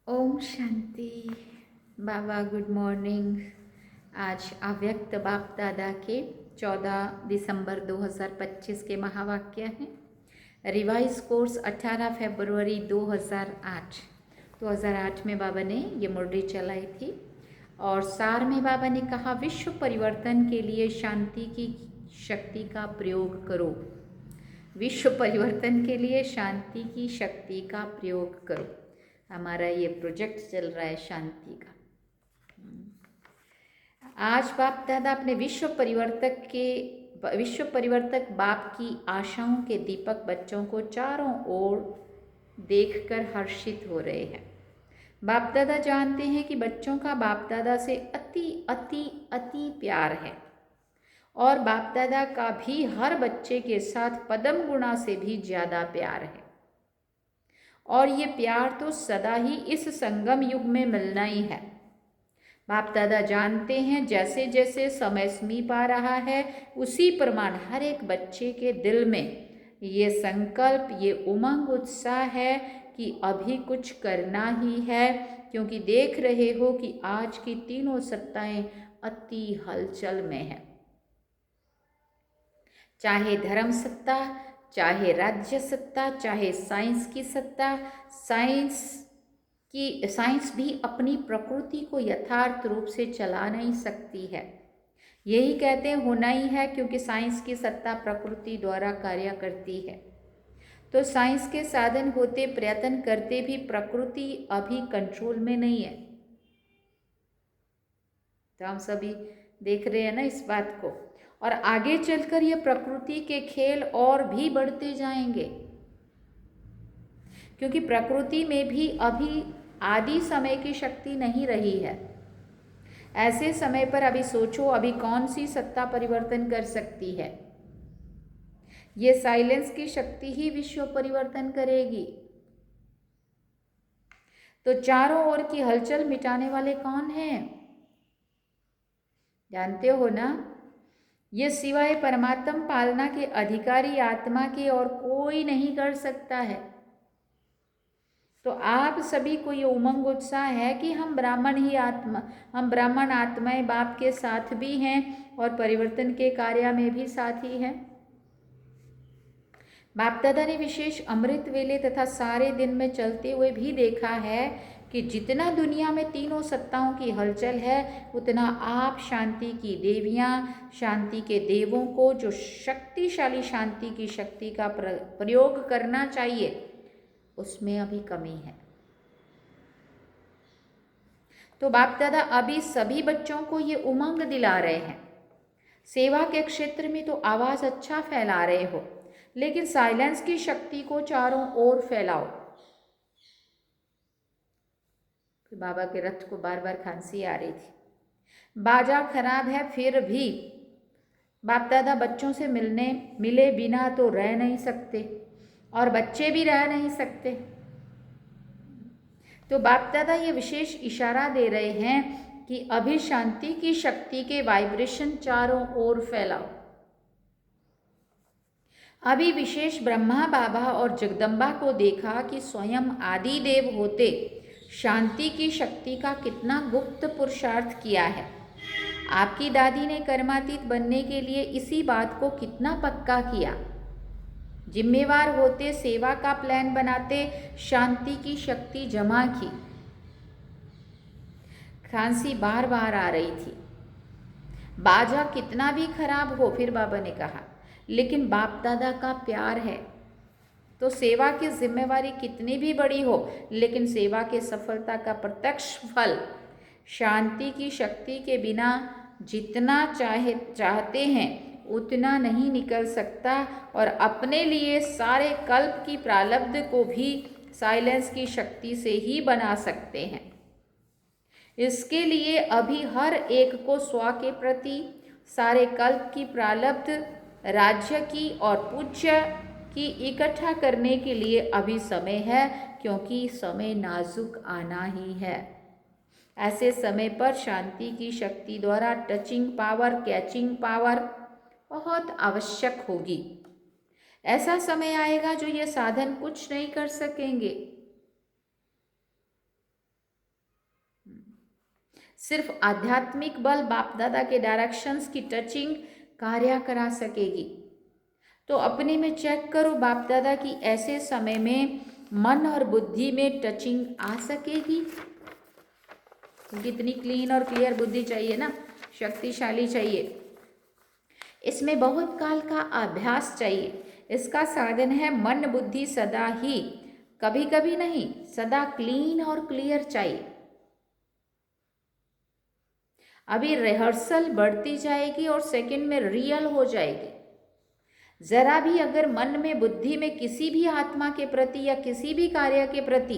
ओम शांति। बाबा good morning. आज अव्यक्त बाप दादा के 14 दिसंबर 2025 के महावाक्य हैं। रिवाइज कोर्स 18 फरवरी 2008 में बाबा ने ये मुरली चलाई थी और सार में बाबा ने कहा, विश्व परिवर्तन के लिए शांति की शक्ति का प्रयोग करो। विश्व परिवर्तन के लिए शांति की शक्ति का प्रयोग करो। हमारा ये प्रोजेक्ट चल रहा है शांति का। आज बाप दादा अपने विश्व परिवर्तक बाप की आशाओं के दीपक बच्चों को चारों ओर देखकर हर्षित हो रहे हैं। बाप दादा जानते हैं कि बच्चों का बाप दादा से अति अति अति प्यार है और बाप दादा का भी हर बच्चे के साथ पदम गुणा से भी ज़्यादा प्यार है और ये प्यार तो सदा ही इस संगम युग में मिलना ही है। बाप दादा जानते हैं जैसे जैसे समय समीप आ रहा है उसी प्रमाण हर एक बच्चे के दिल में ये संकल्प, ये उमंग, उत्साह है कि अभी कुछ करना ही है, क्योंकि देख रहे हो कि आज की तीनों सत्ताएं अति हलचल में है। चाहे धर्म सत्ता, चाहे राज्य सत्ता, चाहे साइंस की सत्ता। साइंस भी अपनी प्रकृति को यथार्थ रूप से चला नहीं सकती है। यही कहते हैं होना ही है, क्योंकि साइंस की सत्ता प्रकृति द्वारा कार्य करती है। तो साइंस के साधन होते, प्रयत्न करते भी प्रकृति अभी कंट्रोल में नहीं है। तो हम सभी देख रहे हैं ना इस बात को, और आगे चलकर ये प्रकृति के खेल और भी बढ़ते जाएंगे, क्योंकि प्रकृति में भी अभी आदि समय की शक्ति नहीं रही है। ऐसे समय पर अभी सोचो, अभी कौन सी सत्ता परिवर्तन कर सकती है? ये साइलेंस की शक्ति ही विश्व परिवर्तन करेगी। तो चारों ओर की हलचल मिटाने वाले कौन हैं? जानते हो ना, ये सिवाय परमात्म पालना के अधिकारी आत्मा के और कोई नहीं कर सकता है। तो आप सभी को ये उमंग उत्साह है कि हम ब्राह्मण आत्माएं बाप के साथ भी हैं और परिवर्तन के कार्य में भी साथी हैं। बाप दादा ने विशेष अमृत वेले तथा सारे दिन में चलते हुए भी देखा है कि जितना दुनिया में तीनों सत्ताओं की हलचल है, उतना आप शांति की देवियां, शांति के देवों को जो शक्तिशाली शांति की शक्ति का प्रयोग करना चाहिए, उसमें अभी कमी है। तो बाप दादा अभी सभी बच्चों को ये उमंग दिला रहे हैं। सेवा के क्षेत्र में तो आवाज़ अच्छा फैला रहे हो, लेकिन साइलेंस की शक्ति को चारों ओर फैलाओ। फिर बाबा के रथ को बार बार खांसी आ रही थी। बाजा खराब है, फिर भी बाप दादा बच्चों से मिले बिना तो रह नहीं सकते और बच्चे भी रह नहीं सकते। तो बाप दादा ये विशेष इशारा दे रहे हैं कि अभी शांति की शक्ति के वाइब्रेशन चारों ओर फैलाओ। अभी विशेष ब्रह्मा बाबा और जगदम्बा को देखा कि स्वयं आदि देव होते शांति की शक्ति का कितना गुप्त पुरुषार्थ किया है। आपकी दादी ने कर्मातीत बनने के लिए इसी बात को कितना पक्का किया। जिम्मेवार होते सेवा का प्लान बनाते, शांति की शक्ति जमा की। खांसी बार बार आ रही थी। बाजा कितना भी खराब हो, फिर बाबा ने कहा, लेकिन बाप दादा का प्यार है तो सेवा की जिम्मेवारी कितनी भी बड़ी हो, लेकिन सेवा के सफलता का प्रत्यक्ष फल शांति की शक्ति के बिना जितना चाहते हैं उतना नहीं निकल सकता, और अपने लिए सारे कल्प की प्रारब्ध को भी साइलेंस की शक्ति से ही बना सकते हैं। इसके लिए अभी हर एक को स्व के प्रति सारे कल्प की प्रारब्ध, राज्य की और पूज्य की इकट्ठा करने के लिए अभी समय है, क्योंकि समय नाजुक आना ही है। ऐसे समय पर शांति की शक्ति द्वारा टचिंग पावर, कैचिंग पावर बहुत आवश्यक होगी। ऐसा समय आएगा जो ये साधन कुछ नहीं कर सकेंगे। सिर्फ आध्यात्मिक बल बाप दादा के डायरेक्शंस की टचिंग कार्य करा सकेगी। तो अपने में चेक करो, बाप दादा की ऐसे समय में मन और बुद्धि में टचिंग आ सकेगी? क्योंकि इतनी क्लीन और क्लियर बुद्धि चाहिए ना, शक्तिशाली चाहिए। इसमें बहुत काल का अभ्यास चाहिए। इसका साधन है मन बुद्धि सदा ही, कभी कभी नहीं, सदा क्लीन और क्लियर चाहिए। अभी रिहर्सल बढ़ती जाएगी और सेकंड में रियल हो जाएगी। जरा भी अगर मन में बुद्धि में किसी भी आत्मा के प्रति या किसी भी कार्य के प्रति,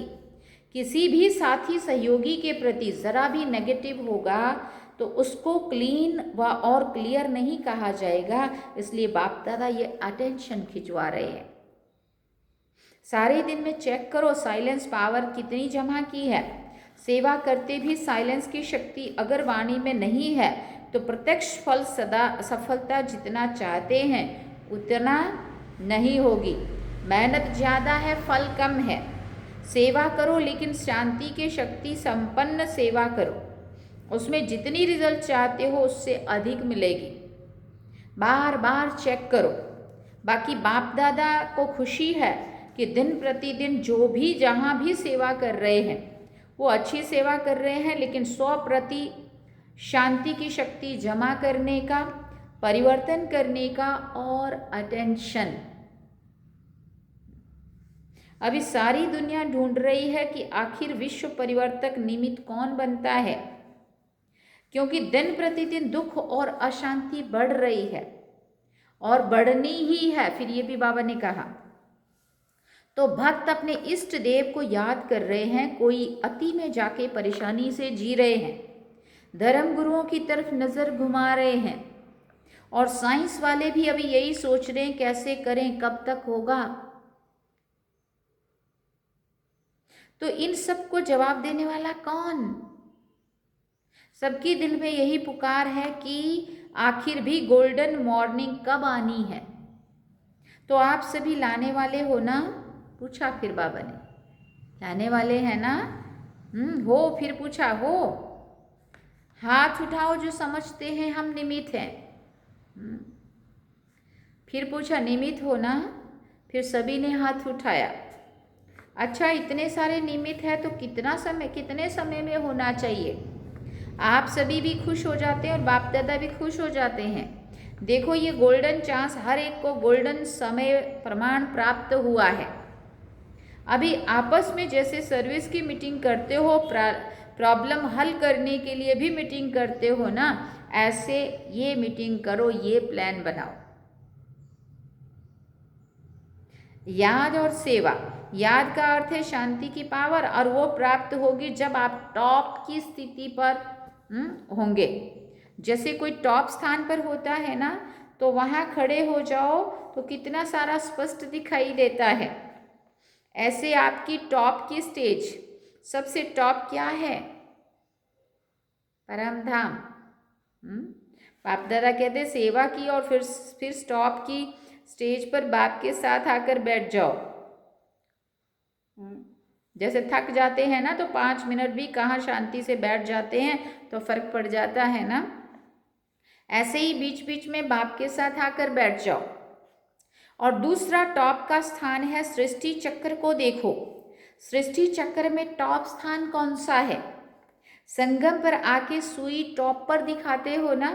किसी भी साथी सहयोगी के प्रति जरा भी नेगेटिव होगा तो उसको क्लीन व और क्लियर नहीं कहा जाएगा। इसलिए बाप दादा ये अटेंशन खिंचवा रहे हैं। सारे दिन में चेक करो साइलेंस पावर कितनी जमा की है। सेवा करते भी साइलेंस की शक्ति अगर वाणी में नहीं है तो प्रत्यक्ष फल सदा सफलता जितना चाहते हैं उतना नहीं होगी। मेहनत ज़्यादा है, फल कम है। सेवा करो लेकिन शांति के शक्ति संपन्न सेवा करो, उसमें जितनी रिजल्ट चाहते हो उससे अधिक मिलेगी। बार बार चेक करो। बाकी बाप दादा को खुशी है कि दिन प्रतिदिन जो भी जहाँ भी सेवा कर रहे हैं वो अच्छी सेवा कर रहे हैं, लेकिन 100% शांति की शक्ति जमा करने का, परिवर्तन करने का और अटेंशन। अभी सारी दुनिया ढूंढ रही है कि आखिर विश्व परिवर्तक निमित्त कौन बनता है, क्योंकि दिन प्रतिदिन दुख और अशांति बढ़ रही है और बढ़नी ही है। फिर ये भी बाबा ने कहा। तो भक्त अपने इष्ट देव को याद कर रहे हैं, कोई अति में जाके परेशानी से जी रहे हैं, धर्म गुरुओं की तरफ नज़र घुमा रहे हैं, और साइंस वाले भी अभी यही सोच रहे हैं कैसे करें, कब तक होगा। तो इन सब को जवाब देने वाला कौन? सबकी दिल में यही पुकार है कि आखिर भी गोल्डन मॉर्निंग कब आनी है। तो आप सभी लाने वाले हो ना? पूछा फिर बाबा ने, लाने वाले हैं ना? हो? फिर पूछा हो? हाथ उठाओ जो समझते हैं हम निमित्त हैं। फिर पूछा निमित्त हो ना? फिर सभी ने हाथ उठाया। अच्छा, इतने सारे निमित्त है तो कितने समय में होना चाहिए? आप सभी भी खुश हो जाते हैं और बाप दादा भी खुश हो जाते हैं। देखो ये गोल्डन चांस, हर एक को गोल्डन समय प्रमाण प्राप्त हुआ है। अभी आपस में जैसे सर्विस की मीटिंग करते हो, प्रॉब्लम हल करने के लिए भी मीटिंग करते हो ना, ऐसे ये मीटिंग करो, ये प्लान बनाओ। याद और सेवा। याद का अर्थ है शांति की पावर, और वो प्राप्त होगी जब आप टॉप की स्थिति पर होंगे। जैसे कोई टॉप स्थान पर होता है ना, तो वहाँ खड़े हो जाओ तो कितना सारा स्पष्ट दिखाई देता है। ऐसे आपकी टॉप की स्टेज, सबसे टॉप क्या है? परम धाम। बाप दादा कहते सेवा की और फिर टॉप की स्टेज पर बाप के साथ आकर बैठ जाओ। जैसे थक जाते हैं ना तो 5 मिनट भी कहाँ शांति से बैठ जाते हैं तो फर्क पड़ जाता है ना। ऐसे ही बीच बीच में बाप के साथ आकर बैठ जाओ। और दूसरा टॉप का स्थान है सृष्टि चक्र को देखो। सृष्टि चक्र में टॉप स्थान कौन सा है? संगम पर आके सुई टॉप पर दिखाते हो ना,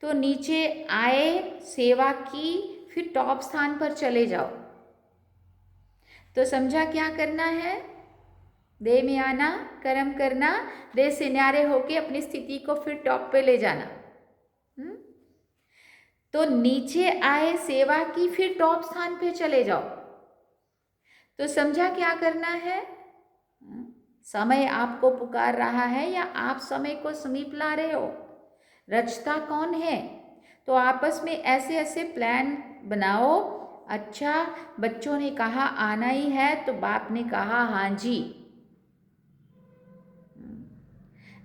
तो नीचे आए, सेवा की, फिर टॉप स्थान पर चले जाओ। तो समझा क्या करना है? देह में आना, कर्म करना, देह से न्यारे होके अपनी स्थिति को फिर टॉप पे ले जाना। तो नीचे आए, सेवा की, फिर टॉप स्थान पे चले जाओ। तो समझा क्या करना है? समय आपको पुकार रहा है या आप समय को समीप ला रहे हो? रचता कौन है? तो आपस में ऐसे ऐसे प्लान बनाओ। अच्छा, बच्चों ने कहा आना ही है तो बाप ने कहा हाँ जी।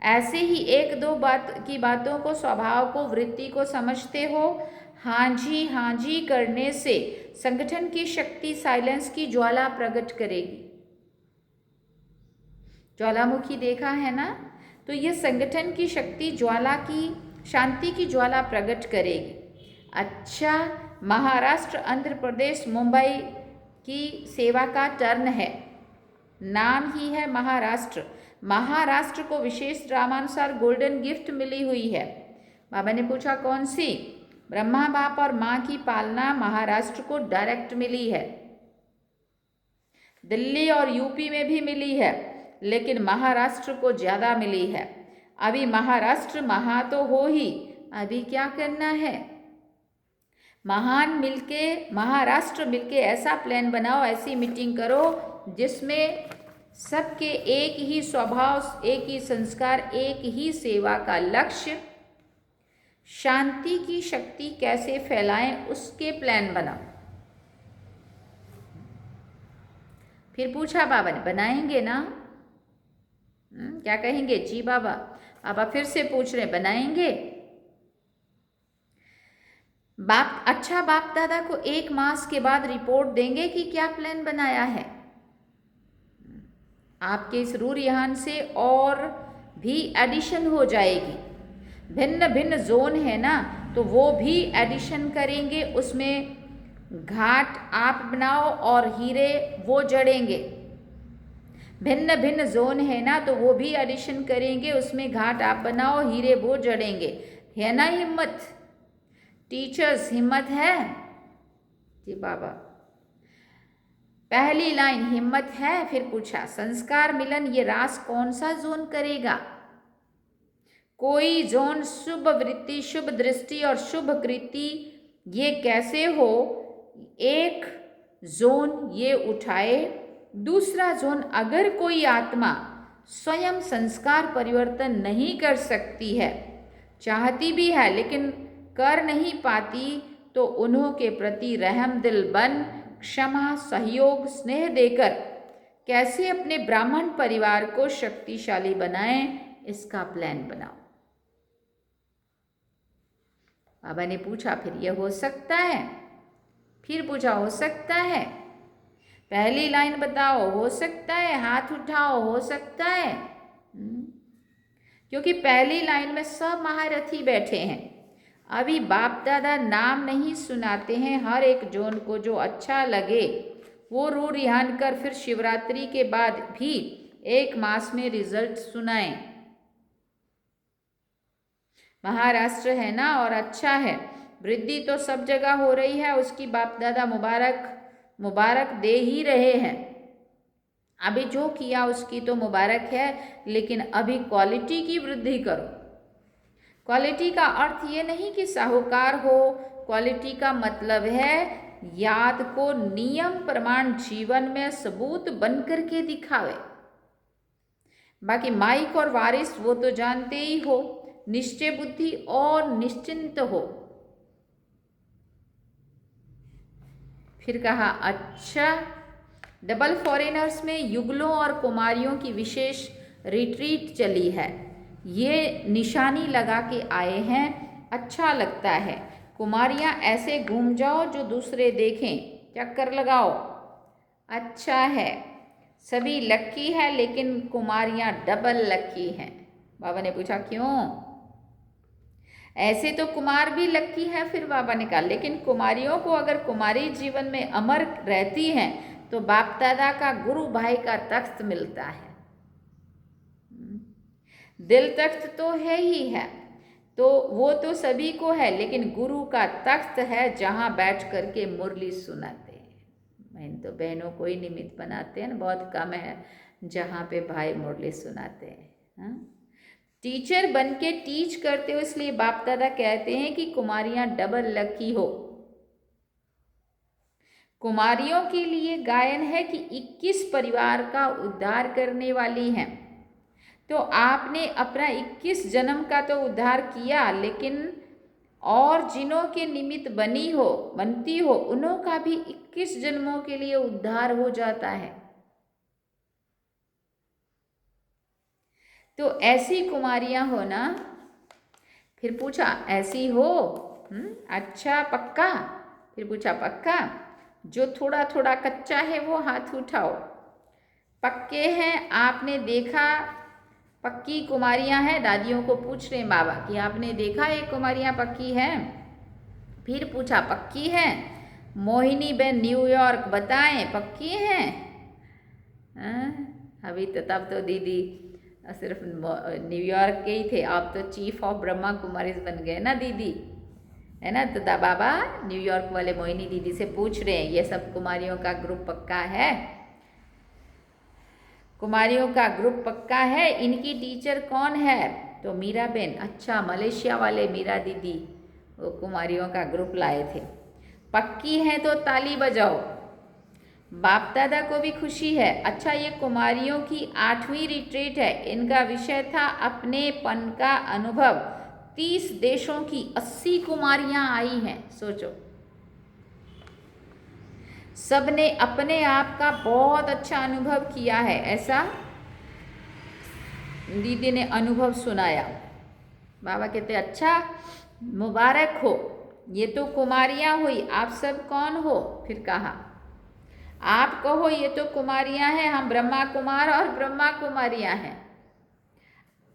ऐसे ही एक दो बातों को, स्वभाव को, वृत्ति को समझते हो। हाँ जी करने से संगठन की शक्ति साइलेंस की ज्वाला प्रकट करेगी। ज्वालामुखी देखा है ना? तो ये संगठन की शक्ति ज्वाला की शांति की ज्वाला प्रकट करेगी। अच्छा, महाराष्ट्र, आंध्र प्रदेश, मुंबई की सेवा का टर्न है, नाम ही है महाराष्ट्र। महाराष्ट्र को विशेष रामानुसार गोल्डन गिफ्ट मिली हुई है। बाबा ने पूछा कौन सी? ब्रह्मा बाप और माँ की पालना महाराष्ट्र को डायरेक्ट मिली है। दिल्ली और यूपी में भी मिली है, लेकिन महाराष्ट्र को ज़्यादा मिली है। अभी महाराष्ट्र महा तो हो ही, अभी क्या करना है? महाराष्ट्र मिलके ऐसा प्लान बनाओ, ऐसी मीटिंग करो जिसमें सबके एक ही स्वभाव, एक ही संस्कार, एक ही सेवा का लक्ष्य, शांति की शक्ति कैसे फैलाएं उसके प्लान बनाओ। फिर पूछा बाबा ने, बनाएंगे ना? क्या कहेंगे? जी बाबा। बाबा फिर से पूछ रहे, बनाएंगे? अच्छा, बाप दादा को 1 मास के बाद रिपोर्ट देंगे कि क्या प्लान बनाया है। आपके इस रूरयान से और भी एडिशन हो जाएगी। भिन्न भिन्न जोन है ना, तो वो भी एडिशन करेंगे। उसमें घाट आप बनाओ और हीरे वो जड़ेंगे। भिन्न भिन्न जोन है ना, तो वो भी एडिशन करेंगे। उसमें घाट आप बनाओ, हीरे वो जड़ेंगे। है ना हिम्मत? टीचर्स, हिम्मत है? जी बाबा। पहली लाइन हिम्मत है। फिर पूछा संस्कार मिलन ये रास कौन सा जोन करेगा? कोई जोन शुभ वृत्ति, शुभ दृष्टि और शुभ कृति ये कैसे हो? एक जोन ये उठाए। दूसरा जोन, अगर कोई आत्मा स्वयं संस्कार परिवर्तन नहीं कर सकती है, चाहती भी है लेकिन कर नहीं पाती, तो उन्हों के प्रति रहम दिल बन क्षमा, सहयोग, स्नेह देकर कैसे अपने ब्राह्मण परिवार को शक्तिशाली बनाएं, इसका प्लान बनाओ। बाबा ने पूछा फिर ये हो सकता है? फिर पूछा हो सकता है? पहली लाइन बताओ, हो सकता है? हाथ उठाओ, हो सकता है? क्योंकि पहली लाइन में सब महारथी बैठे हैं। अभी बाप दादा नाम नहीं सुनाते हैं, हर एक जोन को जो अच्छा लगे वो रू रिहान कर फिर शिवरात्रि के बाद भी 1 मास में रिजल्ट सुनाएं। महाराष्ट्र है ना, और अच्छा है, वृद्धि तो सब जगह हो रही है, उसकी बाप दादा मुबारक दे ही रहे हैं। अभी जो किया उसकी तो मुबारक है, लेकिन अभी क्वालिटी की वृद्धि करो। क्वालिटी का अर्थ ये नहीं कि साहूकार हो, क्वालिटी का मतलब है याद को नियम प्रमाण जीवन में सबूत बन करके दिखावे। बाकी माइक और वारिस वो तो जानते ही हो, निश्चय बुद्धि और निश्चिंत हो। फिर कहा अच्छा, डबल फॉरेनर्स में युगलों और कुमारियों की विशेष रिट्रीट चली है, ये निशानी लगा के आए हैं, अच्छा लगता है। कुमारियाँ ऐसे घूम जाओ जो दूसरे देखें, चक्कर लगाओ, अच्छा है। सभी लक्की है लेकिन कुमारियाँ डबल लक्की हैं। बाबा ने पूछा क्यों? ऐसे तो कुमार भी लक्की है। फिर बाबा ने कहा लेकिन कुमारियों को अगर कुमारी जीवन में अमर रहती हैं तो बाप दादा का गुरु भाई का तख्त मिलता है। दिल तख्त तो है ही है, तो वो तो सभी को है, लेकिन गुरु का तख्त है जहाँ बैठ करके मुरली सुनाते हैं। मैंने तो बहनों को ही निमित्त बनाते हैं ना, बहुत कम है जहाँ पे भाई मुरली सुनाते हैं। हाँ? टीचर बन के टीच करते हो, इसलिए बाप दादा कहते हैं कि कुमारियाँ डबल लकी हो। कुमारियों के लिए गायन है कि 21 परिवार का उद्धार करने वाली हैं। तो आपने अपना 21 जन्म का तो उद्धार किया, लेकिन और जिनों के निमित्त बनती हो उन्हों का भी 21 जन्मों के लिए उद्धार हो जाता है। तो ऐसी कुमारियां हो ना। फिर पूछा ऐसी हो? अच्छा पक्का? फिर पूछा पक्का? जो थोड़ा थोड़ा कच्चा है वो हाथ उठाओ। पक्के हैं? आपने देखा पक्की कुमारियां हैं? दादियों को पूछ रहे हैं बाबा कि आपने देखा ये कुमारियां पक्की हैं? फिर पूछा पक्की हैं? मोहिनी बहन न्यूयॉर्क बताएं पक्की हैं? अभी तो तब तो दीदी सिर्फ न्यूयॉर्क के ही थे, आप तो चीफ ऑफ ब्रह्मा कुमारीज बन गए ना दीदी, है ना। तो बाबा न्यूयॉर्क वाले मोहिनी दीदी से पूछ रहे हैं ये सब कुमारियों का ग्रुप पक्का है? कुमारियों का ग्रुप पक्का है? इनकी टीचर कौन है? तो मीरा बहन, अच्छा मलेशिया वाले मीरा दीदी वो कुमारियों का ग्रुप लाए थे। पक्की है तो ताली बजाओ। बाप दादा को भी खुशी है। अच्छा ये कुमारियों की 8वीं रिट्रीट है, इनका विषय था अपनेपन का अनुभव। 30 देशों की 80 कुमारियां आई हैं, सोचो। सबने अपने आप का बहुत अच्छा अनुभव किया है, ऐसा दीदी ने अनुभव सुनाया। बाबा कहते अच्छा मुबारक हो, ये तो कुमारियां हुई, आप सब कौन हो? फिर कहा आप कहो ये तो कुमारियां हैं, हम ब्रह्मा कुमार और ब्रह्मा कुमारियां हैं,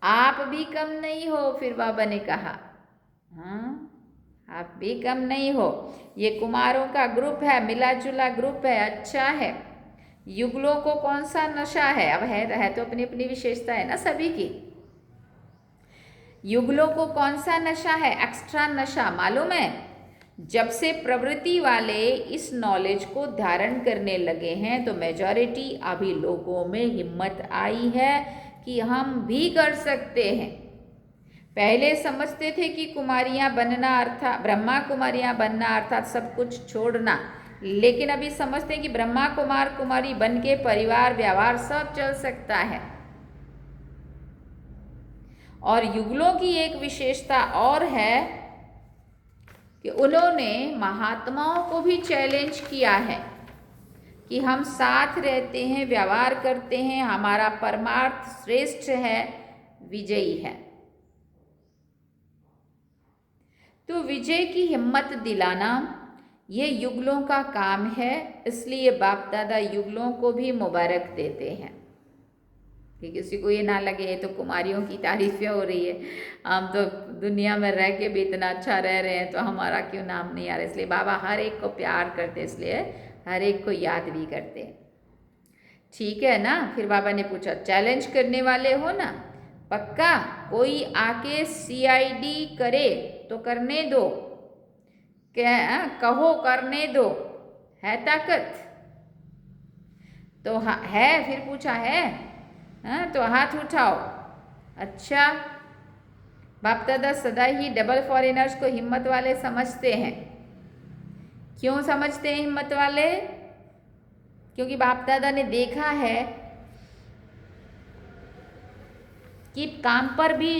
आप भी कम नहीं हो। फिर बाबा ने कहा हाँ आप भी कम नहीं हो, ये कुमारों का ग्रुप है, मिला जुला ग्रुप है, अच्छा है। युगलों को कौन सा नशा है? अब है तो अपनी अपनी विशेषता है ना सभी की। युगलों को कौन सा नशा है? एक्स्ट्रा नशा मालूम है? जब से प्रवृत्ति वाले इस नॉलेज को धारण करने लगे हैं तो मेजॉरिटी अभी लोगों में हिम्मत आई है कि हम भी कर सकते हैं। पहले समझते थे कि कुमारियां बनना अर्थात ब्रह्मा कुमारियां बनना अर्थात सब कुछ छोड़ना, लेकिन अभी समझते हैं कि ब्रह्मा कुमार कुमारी बन के परिवार व्यवहार सब चल सकता है। और युगलों की एक विशेषता और है कि उन्होंने महात्माओं को भी चैलेंज किया है कि हम साथ रहते हैं, व्यवहार करते हैं, हमारा परमार्थ श्रेष्ठ है, विजयी है। तो विजय की हिम्मत दिलाना ये युगलों का काम है, इसलिए बाप दादा युगलों को भी मुबारक देते हैं कि किसी को ये ना लगे ये तो कुमारियों की तारीफें हो रही है, हम तो दुनिया में रह के भी इतना अच्छा रह रहे हैं तो हमारा क्यों नाम नहीं आ रहा। इसलिए बाबा हर एक को प्यार करते, इसलिए हर एक को याद भी करते हैं, ठीक है ना। फिर बाबा ने पूछा चैलेंज करने वाले हो ना? पक्का? कोई आके CID करे तो करने दो, क्या कहो करने दो, है ताकत? तो है? फिर पूछा है? हाँ तो हाथ उठाओ। अच्छा बाप दादा सदा ही डबल फॉरेनर्स को हिम्मत वाले समझते हैं। क्यों समझते हैं हिम्मत वाले? क्योंकि बाप दादा ने देखा है कि काम पर भी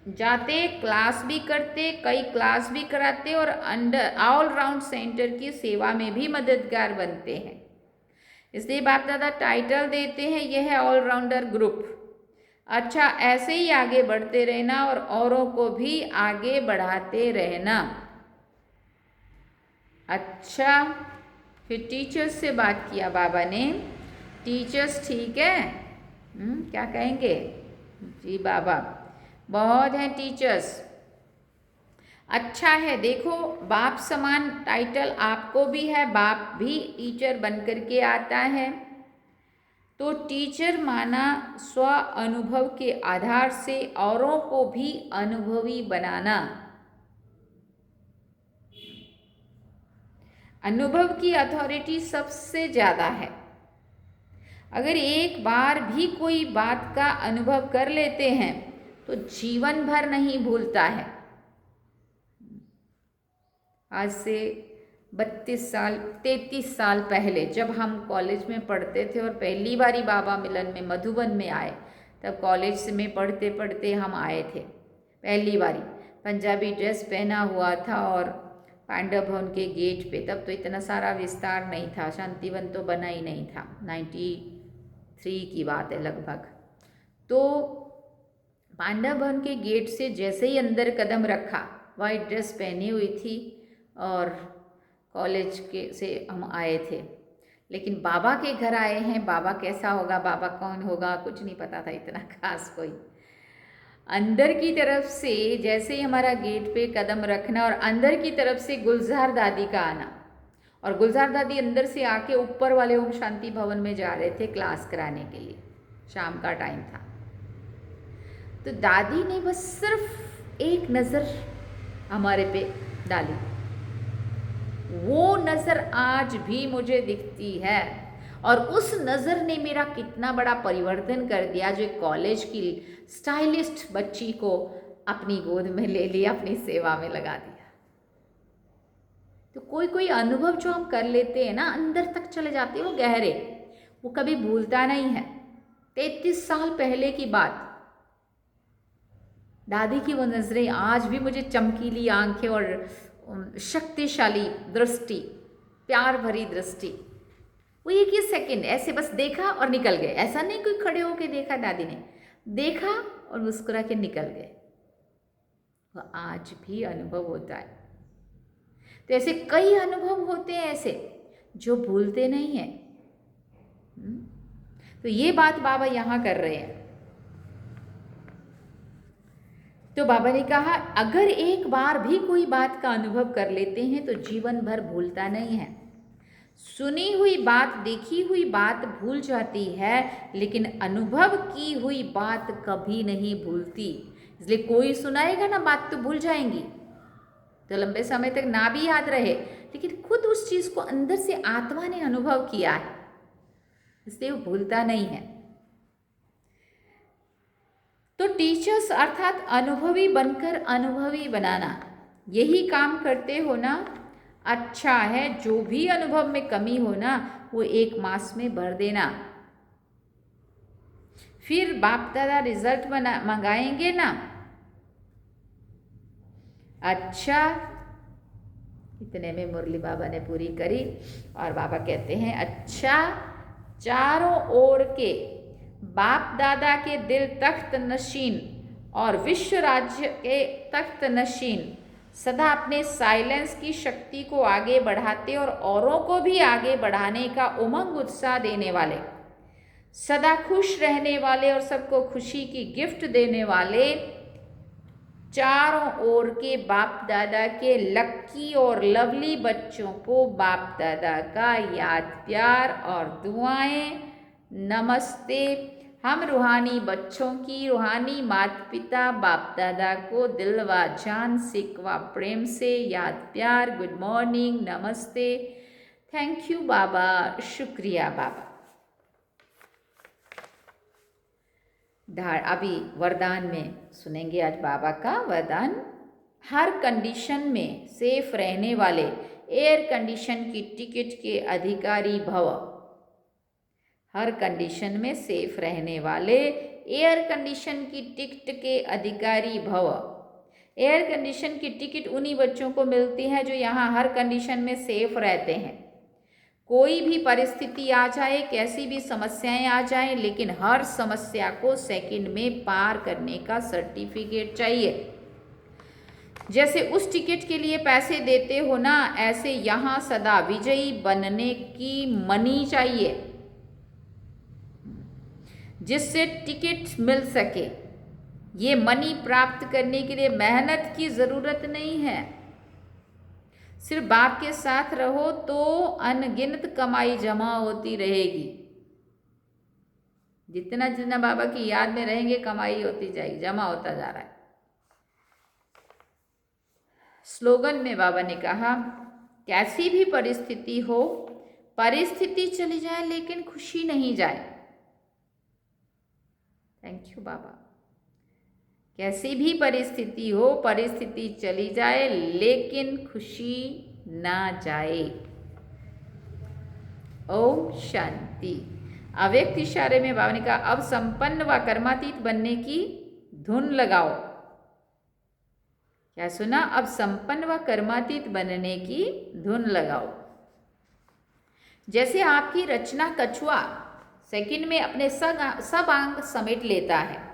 जाते, क्लास भी करते, कई क्लास भी कराते और अंडर ऑल राउंड सेंटर की सेवा में भी मददगार बनते हैं। इसलिए बाप दादा टाइटल देते हैं यह है ऑलराउंडर ग्रुप। अच्छा ऐसे ही आगे बढ़ते रहना और औरों को भी आगे बढ़ाते रहना। अच्छा फिर टीचर्स से बात किया बाबा ने। टीचर्स ठीक है? क्या कहेंगे? जी बाबा बहुत हैं टीचर्स। अच्छा है, देखो बाप समान टाइटल आपको भी है, बाप भी टीचर बन कर के आता है। तो टीचर माना स्व अनुभव के आधार से औरों को भी अनुभवी बनाना। अनुभव की अथॉरिटी सबसे ज़्यादा है। अगर एक बार भी कोई बात का अनुभव कर लेते हैं तो जीवन भर नहीं भूलता है। आज से 33 साल पहले जब हम कॉलेज में पढ़ते थे और पहली बारी बाबा मिलन में मधुबन में आए, तब कॉलेज में पढ़ते पढ़ते हम आए थे पहली बारी। पंजाबी ड्रेस पहना हुआ था और पांडव भवन के गेट पे, तब तो इतना सारा विस्तार नहीं था, शांतिवन तो बना ही नहीं था, 93 की बात है लगभग। तो पांडव भवन के गेट से जैसे ही अंदर कदम रखा, वाइट ड्रेस पहनी हुई थी और कॉलेज के से हम आए थे। लेकिन बाबा के घर आए हैं, बाबा कैसा होगा, बाबा कौन होगा, कुछ नहीं पता था इतना खास कोई। अंदर की तरफ से जैसे ही हमारा गेट पे कदम रखना और अंदर की तरफ से गुलजार दादी का आना, और गुलजार दादी अंदर से आके ऊपर वाले ओम शांति भवन में जा रहे थे क्लास कराने के लिए, शाम का टाइम था। तो दादी ने बस सिर्फ एक नज़र हमारे पे डाली, वो नज़र आज भी मुझे दिखती है, और उस नज़र ने मेरा कितना बड़ा परिवर्तन कर दिया, जो एक कॉलेज की स्टाइलिस्ट बच्ची को अपनी गोद में ले लिया, अपनी सेवा में लगा दिया। तो कोई कोई अनुभव जो हम कर लेते हैं ना, अंदर तक चले जाते हैं, वो गहरे, वो कभी भूलता नहीं है। 33 साल पहले की बात, दादी की वो नज़रें आज भी मुझे, चमकीली आंखें और शक्तिशाली दृष्टि, प्यार भरी दृष्टि, वो एक ही सेकंड ऐसे बस देखा और निकल गए। ऐसा नहीं कोई खड़े होके देखा, दादी ने देखा और मुस्कुरा के निकल गए। वो आज भी अनुभव होता है। तो ऐसे कई अनुभव होते हैं ऐसे जो भूलते नहीं हैं। तो ये बात बाबा यहाँ कर रहे हैं। तो बाबा ने कहा अगर एक बार भी कोई बात का अनुभव कर लेते हैं तो जीवन भर भूलता नहीं है। सुनी हुई बात, देखी हुई बात भूल जाती है, लेकिन अनुभव की हुई बात कभी नहीं भूलती। इसलिए कोई सुनाएगा ना बात तो भूल जाएंगी, तो लंबे समय तक ना भी याद रहे, लेकिन खुद उस चीज़ को अंदर से आत्मा ने अनुभव किया है, इसलिए वो भूलता नहीं है। तो टीचर्स अर्थात अनुभवी बनकर अनुभवी बनाना, यही काम करते हो ना। अच्छा है, जो भी अनुभव में कमी हो ना, वो 1 मास में भर देना। फिर बाप दादा रिजल्ट मंगाएंगे ना। अच्छा, इतने में मुरली बाबा ने पूरी करी और बाबा कहते हैं अच्छा, चारों ओर के बाप दादा के दिल तख्त नशीन और विश्व राज्य के तख्त नशीन सदा अपने साइलेंस की शक्ति को आगे बढ़ाते और औरों को भी आगे बढ़ाने का उमंग उत्साह देने वाले, सदा खुश रहने वाले और सबको खुशी की गिफ्ट देने वाले, चारों ओर के बाप दादा के लक्की और लवली बच्चों को बाप दादा का याद, प्यार और दुआएं। नमस्ते। हम रूहानी बच्चों की रूहानी माता पिता बाप दादा को दिल व जान से व प्रेम से याद, प्यार, गुड मॉर्निंग, नमस्ते, थैंक यू बाबा, शुक्रिया बाबा। अभी वरदान में सुनेंगे आज बाबा का वरदान। हर कंडीशन में सेफ रहने वाले एयर कंडीशन की टिकट के अधिकारी भव। हर कंडीशन में सेफ रहने वाले एयर कंडीशन की टिकट के अधिकारी भव। एयर कंडीशन की टिकट उन्हीं बच्चों को मिलती है जो यहाँ हर कंडीशन में सेफ रहते हैं। कोई भी परिस्थिति आ जाए, कैसी भी समस्याएं आ जाएं, लेकिन हर समस्या को सेकंड में पार करने का सर्टिफिकेट चाहिए। जैसे उस टिकट के लिए पैसे देते हो ना, ऐसे यहाँ सदा विजयी बनने की मनी चाहिए, जिससे टिकट मिल सके। ये मनी प्राप्त करने के लिए मेहनत की ज़रूरत नहीं है, सिर्फ बाप के साथ रहो तो अनगिनत कमाई जमा होती रहेगी। जितना जितना बाबा की याद में रहेंगे कमाई होती जाएगी, जमा होता जा रहा है। स्लोगन में बाबा ने कहा कैसी भी परिस्थिति हो, परिस्थिति चली जाए लेकिन खुशी नहीं जाए। थैंक यू बाबा। कैसी भी परिस्थिति हो, परिस्थिति चली जाए लेकिन खुशी ना जाए। ओम शांति। अव्यक्त इशारे में बाबा ने कहा अब संपन्न व कर्मातीत बनने की धुन लगाओ। क्या सुना? अब संपन्न व कर्मातीत बनने की धुन लगाओ। जैसे आपकी रचना कछुआ सेकंड में अपने सब अंग समेट लेता है,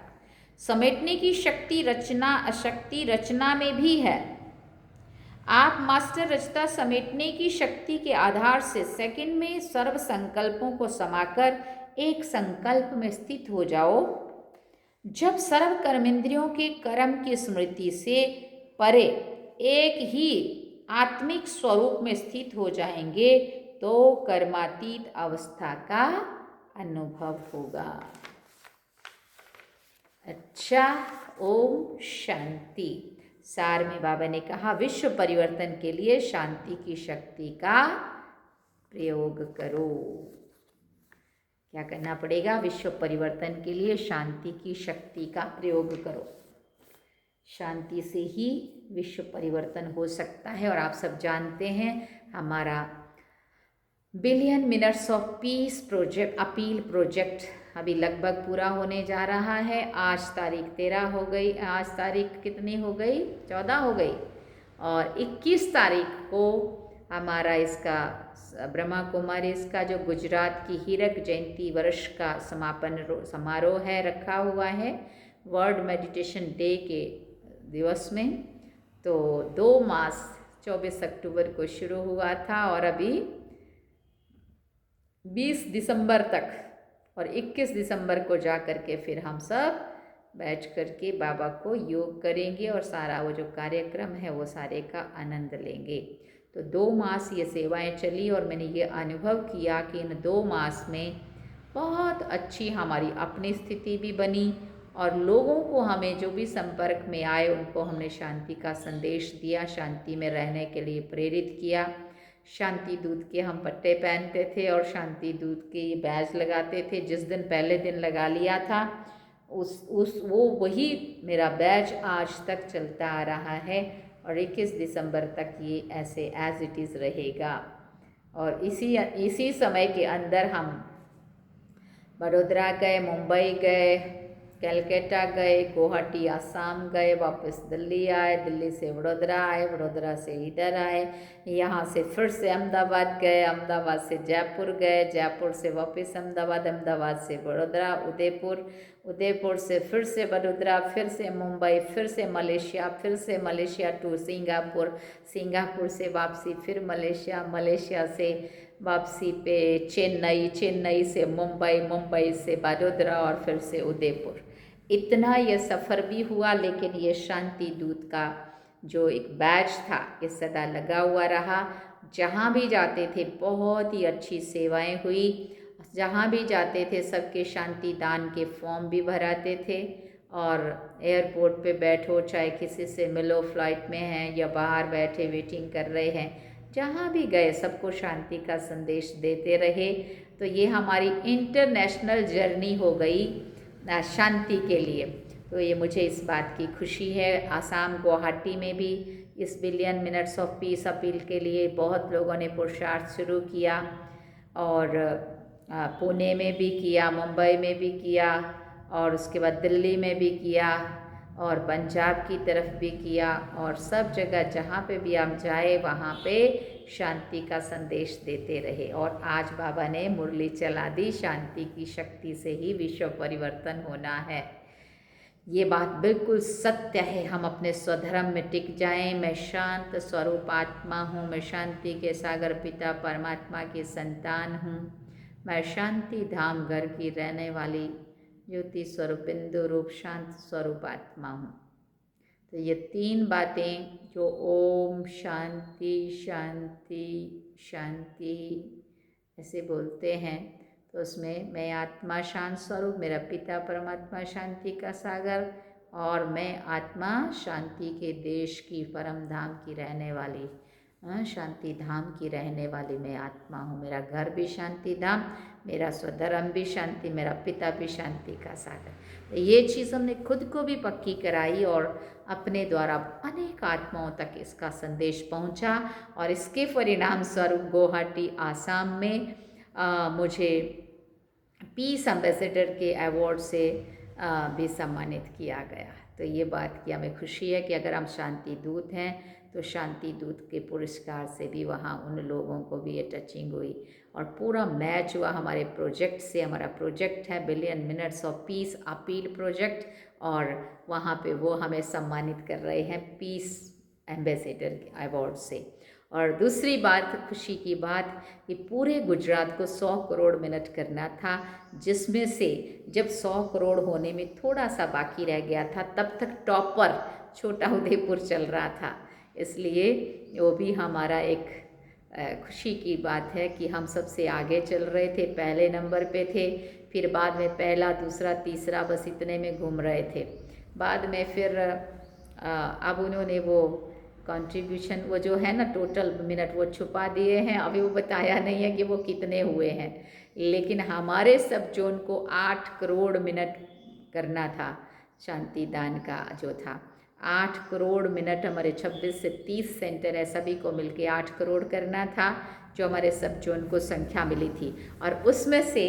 समेटने की शक्ति रचना अशक्ति रचना में भी है। आप मास्टर रचता समेटने की शक्ति के आधार से सेकंड में सर्व संकल्पों को समाकर एक संकल्प में स्थित हो जाओ। जब सर्व कर्मेंद्रियों के कर्म की स्मृति से परे एक ही आत्मिक स्वरूप में स्थित हो जाएंगे तो कर्मातीत अवस्था का अनुभव होगा। अच्छा, ओम शांति। सार में बाबा ने कहा विश्व परिवर्तन के लिए शांति की शक्ति का प्रयोग करो। क्या करना पड़ेगा? विश्व परिवर्तन के लिए शांति की शक्ति का प्रयोग करो। शांति से ही विश्व परिवर्तन हो सकता है। और आप सब जानते हैं हमारा billion minutes of peace project, appeal project अभी लगभग पूरा होने जा रहा है। आज तारीख 13 हो गई, आज तारीख कितनी हो गई? 14 हो गई। और 21 तारीख को हमारा इसका ब्रह्मा कुमारी इसका जो गुजरात की हीरक जयंती वर्ष का समापन समारोह है रखा हुआ है वर्ल्ड मेडिटेशन डे के दिवस में। तो 2 मास 24 अक्टूबर को शुरू हुआ था और अभी 20 दिसंबर तक और 21 दिसंबर को जा कर के फिर हम सब बैठ कर के बाबा को योग करेंगे और सारा वो जो कार्यक्रम है वो सारे का आनंद लेंगे। तो 2 मास ये सेवाएं चली और मैंने ये अनुभव किया कि इन 2 मास में बहुत अच्छी हमारी अपनी स्थिति भी बनी और लोगों को हमें जो भी संपर्क में आए उनको हमने शांति का संदेश दिया, शांति में रहने के लिए प्रेरित किया। शांति दूत के हम पट्टे पहनते थे और शांति दूत के ये बैज लगाते थे। जिस दिन पहले दिन लगा लिया था वो वही मेरा बैज आज तक चलता आ रहा है और 21 दिसंबर तक ये ऐसे एज इट इज़ रहेगा। और इसी समय के अंदर हम बड़ोदरा गए, मुंबई गए, कलकत्ता गए, गुवाहाटी आसाम गए, वापस दिल्ली आए, दिल्ली से वडोदरा आए, वडोदरा से इधर आए, यहाँ से फिर से अहमदाबाद गए, अहमदाबाद से जयपुर गए, जयपुर से वापस अहमदाबाद, अहमदाबाद से वडोदरा, उदयपुर, उदयपुर से फिर से वडोदरा, फिर से मुंबई, फिर से मलेशिया, फिर से मलेशिया टू सिंगापुर, सिंगापुर से वापसी फिर मलेशिया, मलेशिया से वापसी पे चेन्नई, चेन्नई से मुंबई, मुंबई से वडोदरा और फिर से उदयपुर। इतना ये सफ़र भी हुआ लेकिन ये शांति दूत का जो एक बैच था ये सदा लगा हुआ रहा। जहाँ भी जाते थे बहुत ही अच्छी सेवाएं हुई, जहाँ भी जाते थे सबके शांति दान के फॉर्म भी भराते थे और एयरपोर्ट पे बैठो चाहे किसी से मिलो, फ्लाइट में हैं या बाहर बैठे वेटिंग कर रहे हैं, जहाँ भी गए सबको शांति का संदेश देते रहे। तो ये हमारी इंटरनेशनल जर्नी हो गई शांति के लिए। तो ये मुझे इस बात की खुशी है। आसाम गुवाहाटी में भी इस billion minutes of peace appeal के लिए बहुत लोगों ने पुरुषार्थ शुरू किया और पुणे में भी किया, मुंबई में भी किया और उसके बाद दिल्ली में भी किया और पंजाब की तरफ भी किया और सब जगह जहाँ पे भी हम जाए वहाँ पे शांति का संदेश देते रहे। और आज बाबा ने मुरली चला दी, शांति की शक्ति से ही विश्व परिवर्तन होना है। ये बात बिल्कुल सत्य है। हम अपने स्वधर्म में टिक जाएं। मैं शांत स्वरूप आत्मा हूँ, मैं शांति के सागर पिता परमात्मा की संतान हूँ, मैं शांति धाम घर की रहने वाली ज्योति स्वरूप बिंदु रूप शांत स्वरूप आत्मा हूँ। तो ये 3 बातें जो ओम शांति शांति शांति ऐसे बोलते हैं, तो उसमें मैं आत्मा शांत स्वरूप, मेरा पिता परमात्मा शांति का सागर और मैं आत्मा शांति के देश की परम धाम की रहने वाली, शांति धाम की रहने वाली मैं आत्मा हूँ। मेरा घर भी शांति धाम, मेरा स्वधर्म भी शांति, मेरा पिता भी शांति का सागर। ये चीज़ हमने खुद को भी पक्की कराई और अपने द्वारा अनेक आत्माओं तक इसका संदेश पहुंचा और इसके परिणाम स्वरूप गुवाहाटी आसाम में मुझे पीस एम्बेसडर के अवार्ड से भी सम्मानित किया गया। तो ये बात की हमें खुशी है कि अगर हम शांति दूत हैं तो शांति दूत के पुरस्कार से भी वहाँ उन लोगों को भी ये टचिंग हुई और पूरा मैच हुआ हमारे प्रोजेक्ट से। हमारा प्रोजेक्ट है billion minutes of peace appeal project और वहाँ पे वो हमें सम्मानित कर रहे हैं पीस एम्बेसडर अवार्ड से। और दूसरी बात, खुशी की बात, कि पूरे गुजरात को 100 करोड़ मिनट करना था, जिसमें से जब 100 करोड़ होने में थोड़ा सा बाकी रह गया था तब तक टॉपर छोटा उदेपुर चल रहा था। इसलिए वो भी हमारा एक खुशी की बात है कि हम सबसे आगे चल रहे थे, पहले नंबर पे थे, फिर बाद में पहला, दूसरा, तीसरा, बस इतने में घूम रहे थे। बाद में फिर अब उन्होंने वो कंट्रीब्यूशन वो जो है ना टोटल मिनट वो छुपा दिए हैं, अभी वो बताया नहीं है कि वो कितने हुए हैं। लेकिन हमारे सब जोन को 8 करोड़ मिनट करना था, शांति दान का जो था 8 करोड़ मिनट, हमारे 26 से 30 सेंटर है, सभी को मिलके 8 करोड़ करना था, जो हमारे सब जोन को संख्या मिली थी। और उसमें से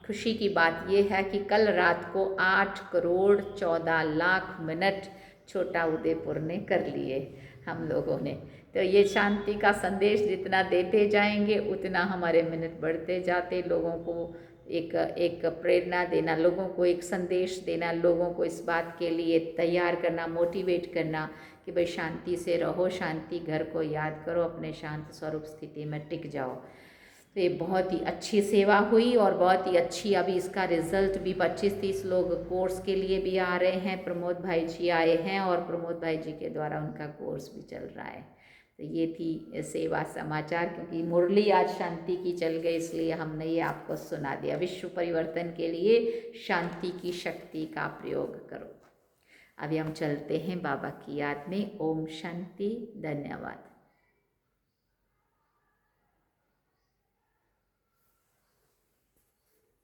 खुशी की बात ये है कि कल रात को 8 करोड़ 14 लाख मिनट छोटा उदेपुर ने कर लिए हम लोगों ने। तो ये शांति का संदेश जितना देते जाएंगे उतना हमारे मिनट बढ़ते जाते, लोगों को एक प्रेरणा देना, लोगों को एक संदेश देना, लोगों को इस बात के लिए तैयार करना, मोटिवेट करना कि भाई शांति से रहो, शांति घर को याद करो, अपने शांत स्वरूप स्थिति में टिक जाओ। तो ये बहुत ही अच्छी सेवा हुई और बहुत ही अच्छी, अभी इसका रिजल्ट भी 25-30 लोग कोर्स के लिए भी आ रहे हैं। प्रमोद भाई जी आए हैं और प्रमोद भाई जी के द्वारा उनका कोर्स भी चल रहा है। तो ये थी सेवा समाचार, क्योंकि मुरली आज शांति की चल गई इसलिए हमने ये आपको सुना दिया। विश्व परिवर्तन के लिए शांति की शक्ति का प्रयोग करो। अभी हम चलते हैं बाबा की याद में। ओम शांति, धन्यवाद।